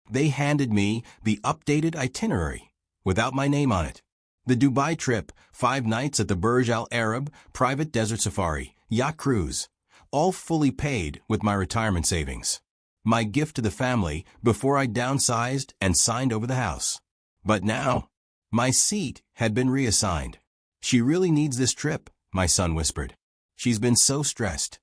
They handed me the updated itinerary, without my name on it. The Dubai trip, 5 nights at the Burj Al Arab, private desert safari, yacht cruise, all fully paid with my retirement savings. My gift to the family before I downsized and signed over the house. But now, my seat had been reassigned. "She really needs this trip," my son whispered. "She's been so stressed."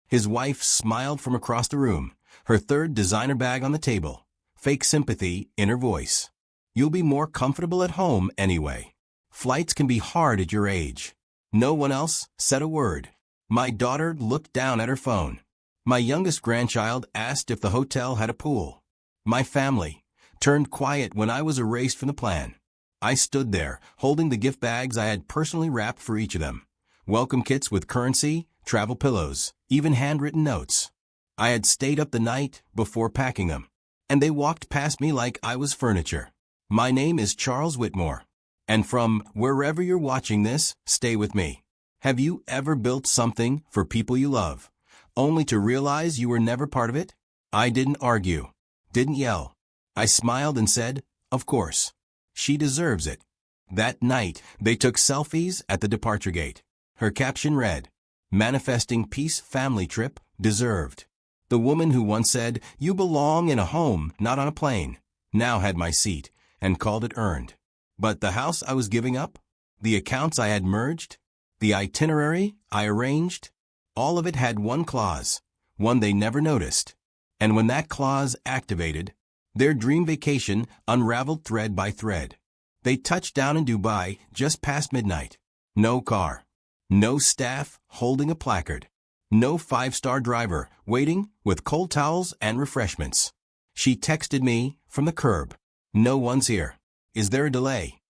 His wife smiled from across the room, her third designer bag on the table, fake sympathy in her voice. "You'll be more comfortable at home anyway. Flights can be hard at your age." No one else said a word. My daughter looked down at her phone. My youngest grandchild asked if the hotel had a pool. My family turned quiet when I was erased from the plan. I stood there, holding the gift bags I had personally wrapped for each of them. Welcome kits with currency, travel pillows, even handwritten notes. I had stayed up the night before packing them, and they walked past me like I was furniture. My name is Charles Whitmore, and from wherever you're watching this, stay with me. Have you ever built something for people you love, only to realize you were never part of it? I didn't argue, didn't yell. I smiled and said, "Of course. She deserves it." That night, they took selfies at the departure gate. Her caption read, "Manifesting Peace Family Trip Deserved." The woman who once said, "You belong in a home, not on a plane," now had my seat and called it earned. But the house I was giving up, the accounts I had merged, the itinerary I arranged, all of it had one clause, one they never noticed. And when that clause activated, their dream vacation unraveled thread by thread. They touched down in Dubai just past midnight. No car. No staff holding a placard. No 5-star driver waiting with cold towels and refreshments. She texted me from the curb. "No one's here. Is there a delay?"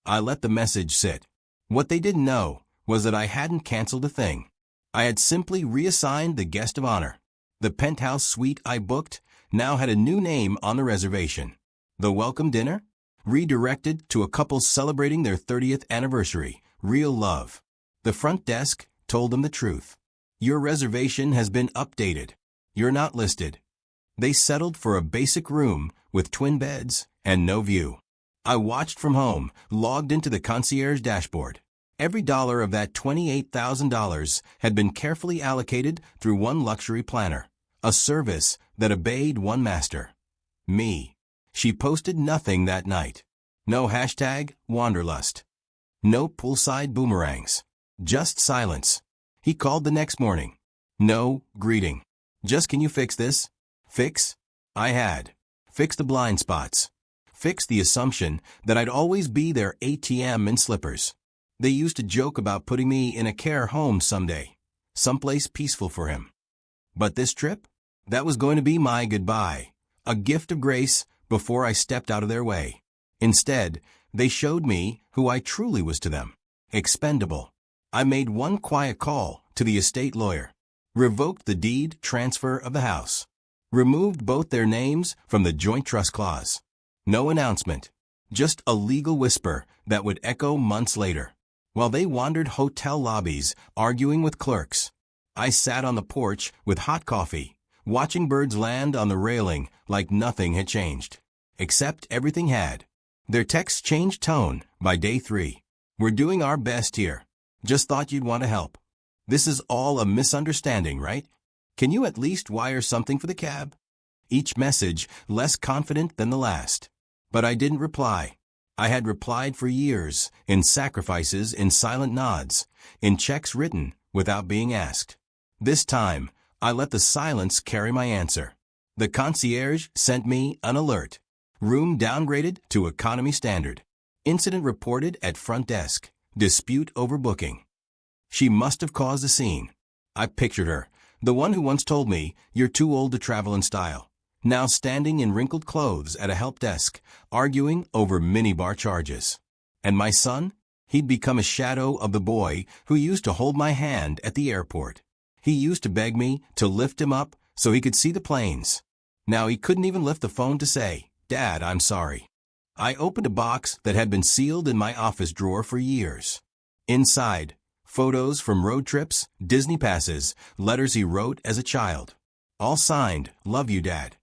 I let the message sit. What they didn't know was that I hadn't canceled a thing. I had simply reassigned the guest of honor. The penthouse suite I booked now had a new name on the reservation. The welcome dinner? Redirected to a couple celebrating their 30th anniversary. Real love. The front desk told them the truth. "Your reservation has been updated. You're not listed." They settled for a basic room with twin beds and no view. I watched from home, logged into the concierge dashboard. Every dollar of that $28,000 had been carefully allocated through one luxury planner, a service that obeyed one master. Me. She posted nothing that night. No hashtag Wanderlust. No poolside boomerangs. Just silence. He called the next morning. No greeting. Just, "Can you fix this?" Fix? I had. Fix the blind spots. Fix the assumption that I'd always be their ATM in slippers. They used to joke about putting me in a care home someday, someplace peaceful for him. But this trip? That was going to be my goodbye, a gift of grace before I stepped out of their way. Instead, they showed me who I truly was to them. Expendable. I made one quiet call to the estate lawyer, revoked the deed transfer of the house, removed both their names from the joint trust clause. No announcement, just a legal whisper that would echo months later. While they wandered hotel lobbies, arguing with clerks, I sat on the porch with hot coffee, watching birds land on the railing like nothing had changed. Except everything had. Their texts changed tone by day 3. "We're doing our best here. Just thought you'd want to help. This is all a misunderstanding, right? Can you at least wire something for the cab?" Each message less confident than the last. But I didn't reply. I had replied for years, in sacrifices, in silent nods, in checks written without being asked. This time, I let the silence carry my answer. The concierge sent me an alert. Room downgraded to economy standard. Incident reported at front desk. Dispute over booking. She must have caused a scene. I pictured her, the one who once told me, "You're too old to travel in style," now standing in wrinkled clothes at a help desk, arguing over minibar charges. And my son? He'd become a shadow of the boy who used to hold my hand at the airport. He used to beg me to lift him up so he could see the planes. Now he couldn't even lift the phone to say, "Dad, I'm sorry." I opened a box that had been sealed in my office drawer for years. Inside, photos from road trips, Disney passes, letters he wrote as a child. All signed, "Love you, Dad."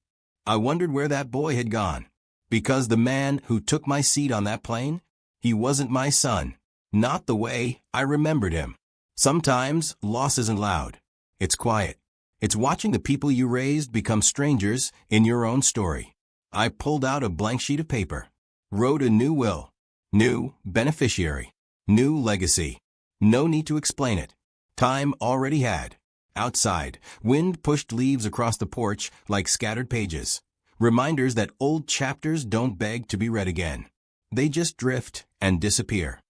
I wondered where that boy had gone. Because the man who took my seat on that plane, he wasn't my son. Not the way I remembered him. Sometimes loss isn't loud. It's quiet. It's watching the people you raised become strangers in your own story. I pulled out a blank sheet of paper. Wrote a new will. New beneficiary. New legacy. No need to explain it. Time already had. Outside, wind pushed leaves across the porch like scattered pages. Reminders that old chapters don't beg to be read again. They just drift and disappear.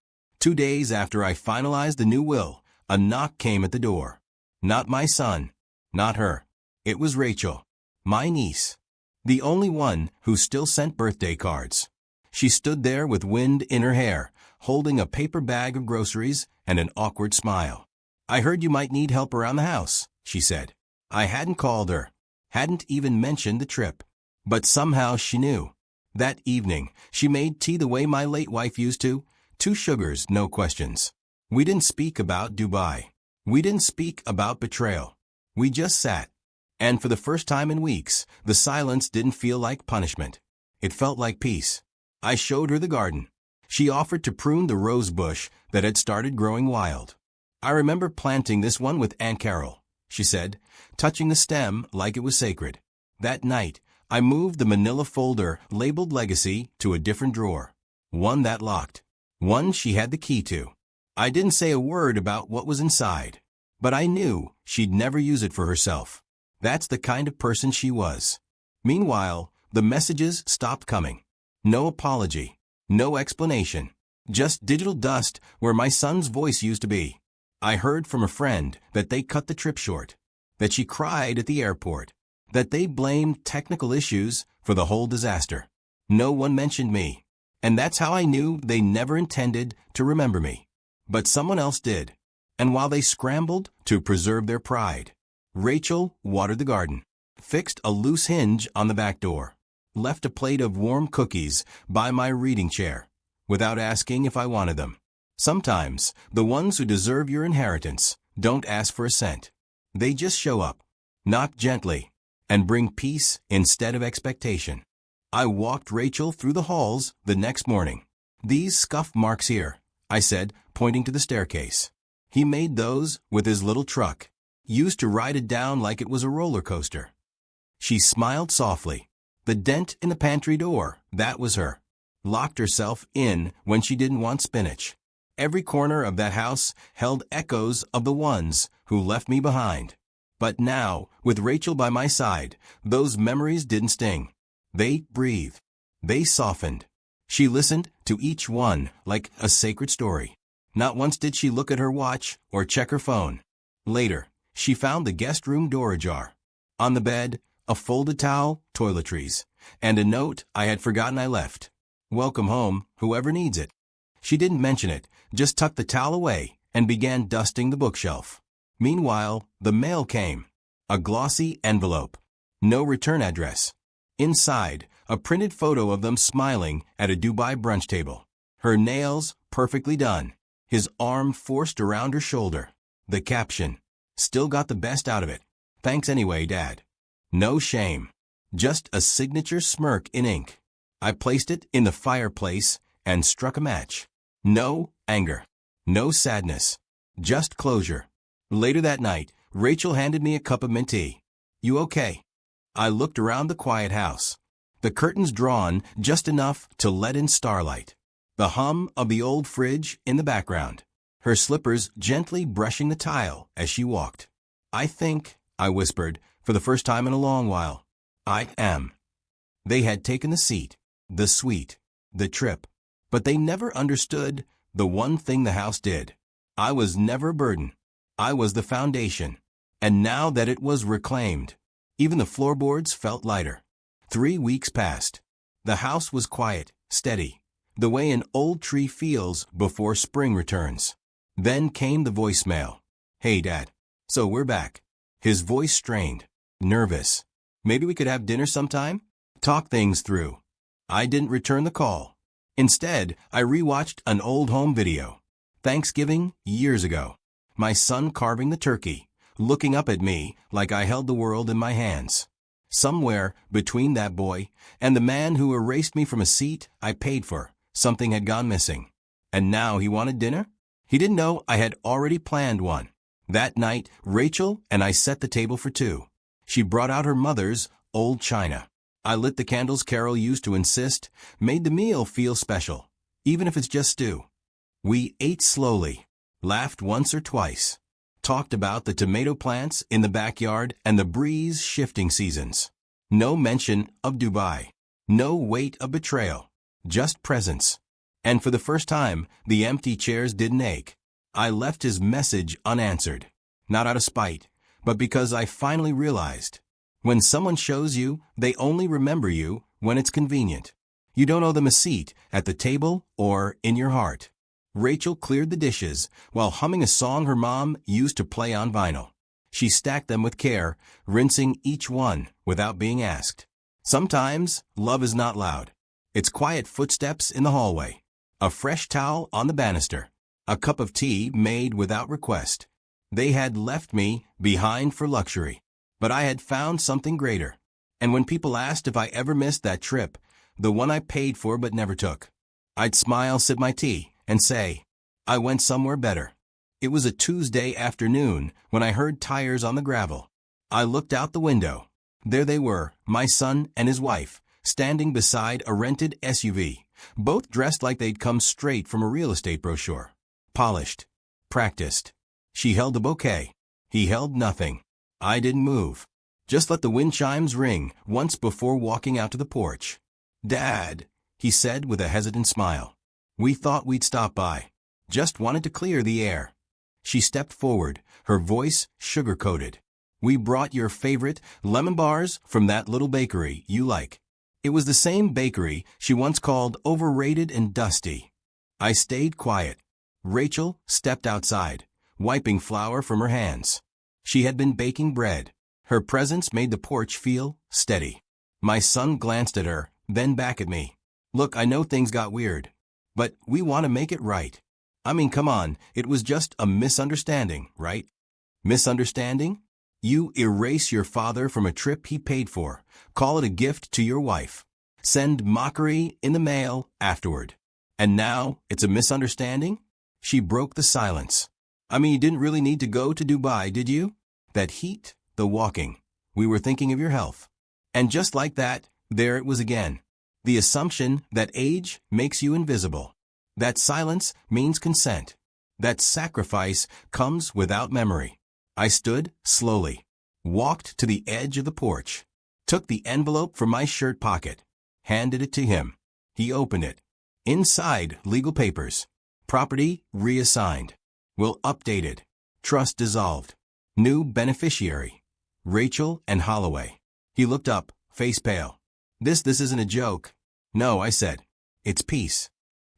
2 days after I finalized the new will, a knock came at the door. Not my son. Not her. It was Rachel. My niece. The only one who still sent birthday cards. She stood there with wind in her hair, holding a paper bag of groceries and an awkward smile. I heard you might need help around the house, she said. I hadn't called her. Hadn't even mentioned the trip. But somehow she knew. That evening, she made tea the way my late wife used to. 2 sugars, no questions. We didn't speak about Dubai. We didn't speak about betrayal. We just sat. And for the first time in weeks, the silence didn't feel like punishment. It felt like peace. I showed her the garden. She offered to prune the rose bush that had started growing wild. I remember planting this one with Aunt Carol, she said, touching the stem like it was sacred. That night, I moved the manila folder labeled Legacy to a different drawer. One that locked. One she had the key to. I didn't say a word about what was inside. But I knew she'd never use it for herself. That's the kind of person she was. Meanwhile, the messages stopped coming. No apology. No explanation. Just digital dust where my son's voice used to be. I heard from a friend that they cut the trip short. That she cried at the airport. That they blamed technical issues for the whole disaster. No one mentioned me. And that's how I knew they never intended to remember me. But someone else did. And while they scrambled to preserve their pride, Rachel watered the garden, fixed a loose hinge on the back door, left a plate of warm cookies by my reading chair, without asking if I wanted them. Sometimes, the ones who deserve your inheritance don't ask for a cent. They just show up, knock gently, and bring peace instead of expectation. I walked Rachel through the halls the next morning. These scuff marks here, I said, pointing to the staircase. He made those with his little truck, used to ride it down like it was a roller coaster. She smiled softly. The dent in the pantry door, that was her. Locked herself in when she didn't want spinach. Every corner of that house held echoes of the ones who left me behind. But now, with Rachel by my side, those memories didn't sting. They breathed. They softened. She listened to each one like a sacred story. Not once did she look at her watch or check her phone. Later, she found the guest room door ajar. On the bed, a folded towel, toiletries, and a note I had forgotten I left. Welcome home, whoever needs it. She didn't mention it, just tucked the towel away and began dusting the bookshelf. Meanwhile, the mail came. A glossy envelope. No return address. Inside, a printed photo of them smiling at a Dubai brunch table. Her nails perfectly done. His arm forced around her shoulder. The caption. Still got the best out of it. Thanks anyway, Dad. No shame. Just a signature smirk in ink. I placed it in the fireplace and struck a match. No anger. No sadness. Just closure. Later that night, Rachel handed me a cup of mint tea. You okay? I looked around the quiet house. The curtains drawn just enough to let in starlight. The hum of the old fridge in the background. Her slippers gently brushing the tile as she walked. I think, I whispered, for the first time in a long while. I am. They had taken the seat, the suite, the trip. But they never understood the one thing the house did. I was never a burden. I was the foundation. And now that it was reclaimed, even the floorboards felt lighter. 3 weeks passed. The house was quiet, steady, the way an old tree feels before spring returns. Then came the voicemail. Hey, Dad. So we're back. His voice strained, nervous. Maybe we could have dinner sometime? Talk things through. I didn't return the call. Instead, I rewatched an old home video. Thanksgiving, years ago. My son carving the turkey, looking up at me like I held the world in my hands. Somewhere between that boy and the man who erased me from a seat I paid for, something had gone missing. And now he wanted dinner? He didn't know I had already planned one. That night, Rachel and I set the table for two. She brought out her mother's old china. I lit the candles Carol used to insist made the meal feel special, even if it's just stew. We ate slowly, laughed once or twice, talked about the tomato plants in the backyard and the breeze shifting seasons. No mention of Dubai. No weight of betrayal. Just presence. And for the first time, the empty chairs didn't ache. I left his message unanswered. Not out of spite, but because I finally realized, when someone shows you, they only remember you when it's convenient. You don't owe them a seat at the table or in your heart. Rachel cleared the dishes while humming a song her mom used to play on vinyl. She stacked them with care, rinsing each one without being asked. Sometimes, love is not loud. It's quiet footsteps in the hallway, a fresh towel on the banister, a cup of tea made without request. They had left me behind for luxury, but I had found something greater. And when people asked if I ever missed that trip, the one I paid for but never took, I'd smile, sip my tea, and say, I went somewhere better. It was a Tuesday afternoon when I heard tires on the gravel. I looked out the window. There they were, my son and his wife, standing beside a rented SUV, both dressed like they'd come straight from a real estate brochure. Polished. Practiced. She held a bouquet. He held nothing. I didn't move. Just let the wind chimes ring once before walking out to the porch. Dad, he said with a hesitant smile. We thought we'd stop by. Just wanted to clear the air. She stepped forward, her voice sugar-coated. We brought your favorite lemon bars from that little bakery you like. It was the same bakery she once called overrated and dusty. I stayed quiet. Rachel stepped outside, wiping flour from her hands. She had been baking bread. Her presence made the porch feel steady. My son glanced at her, then back at me. Look, I know things got weird, but we want to make it right. I mean, come on, it was just a misunderstanding, right? Misunderstanding? You erase your father from a trip he paid for, call it a gift to your wife, send mockery in the mail afterward. And now it's a misunderstanding? She broke the silence. I mean, you didn't really need to go to Dubai, did you? That heat, the walking. We were thinking of your health. And just like that, there it was again. The assumption that age makes you invisible. That silence means consent. That sacrifice comes without memory. I stood slowly, walked to the edge of the porch, took the envelope from my shirt pocket, handed it to him. He opened it. Inside, legal papers. Property reassigned. Will updated. Trust dissolved. New beneficiary. Rachel and Holloway. He looked up, face pale. This isn't a joke. No, I said. It's peace.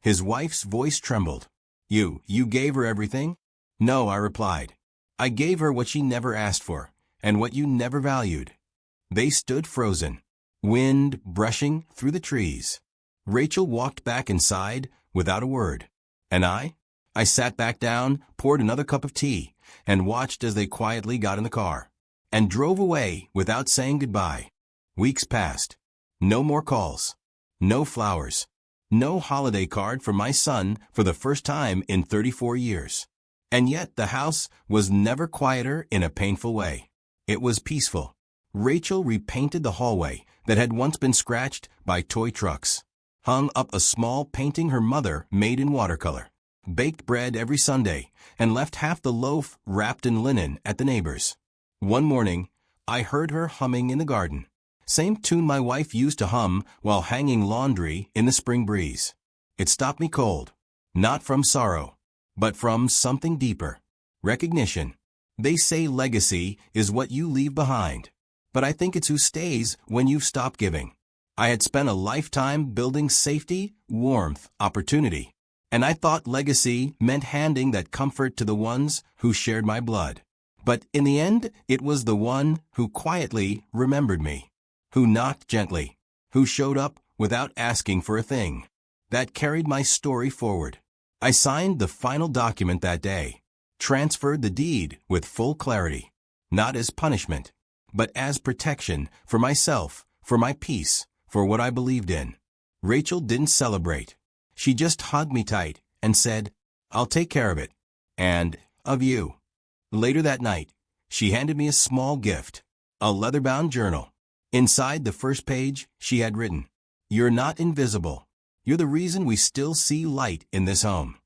His wife's voice trembled. You gave her everything? No, I replied. I gave her what she never asked for, and what you never valued. They stood frozen, wind brushing through the trees. Rachel walked back inside without a word. And I sat back down, poured another cup of tea, and watched as they quietly got in the car, and drove away without saying goodbye. Weeks passed. No more calls. No flowers. No holiday card for my son for the first time in 34 years. And yet the house was never quieter in a painful way. It was peaceful. Rachel repainted the hallway that had once been scratched by toy trucks, hung up a small painting her mother made in watercolor, baked bread every Sunday, and left half the loaf wrapped in linen at the neighbors. One morning, I heard her humming in the garden. Same tune my wife used to hum while hanging laundry in the spring breeze. It stopped me cold, not from sorrow, but from something deeper. Recognition. They say legacy is what you leave behind, but I think it's who stays when you've stopped giving. I had spent a lifetime building safety, warmth, opportunity, and I thought legacy meant handing that comfort to the ones who shared my blood. But in the end, it was the one who quietly remembered me, who knocked gently, who showed up without asking for a thing. That carried my story forward. I signed the final document that day, transferred the deed with full clarity, not as punishment, but as protection for myself, for my peace, for what I believed in. Rachel didn't celebrate. She just hugged me tight and said, "I'll take care of it. And of you." Later that night, she handed me a small gift, a leather-bound journal. Inside the first page, she had written, "You're not invisible. You're the reason we still see light in this home."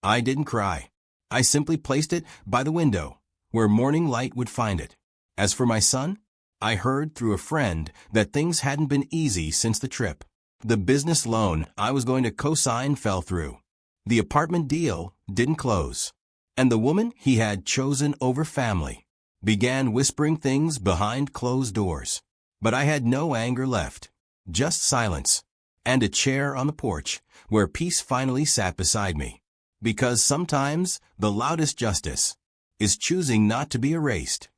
I didn't cry. I simply placed it by the window, where morning light would find it. As for my son, I heard through a friend that things hadn't been easy since the trip. The business loan I was going to co-sign fell through. The apartment deal didn't close. And the woman he had chosen over family began whispering things behind closed doors. But I had no anger left, just silence, and a chair on the porch where peace finally sat beside me. Because sometimes the loudest justice is choosing not to be erased.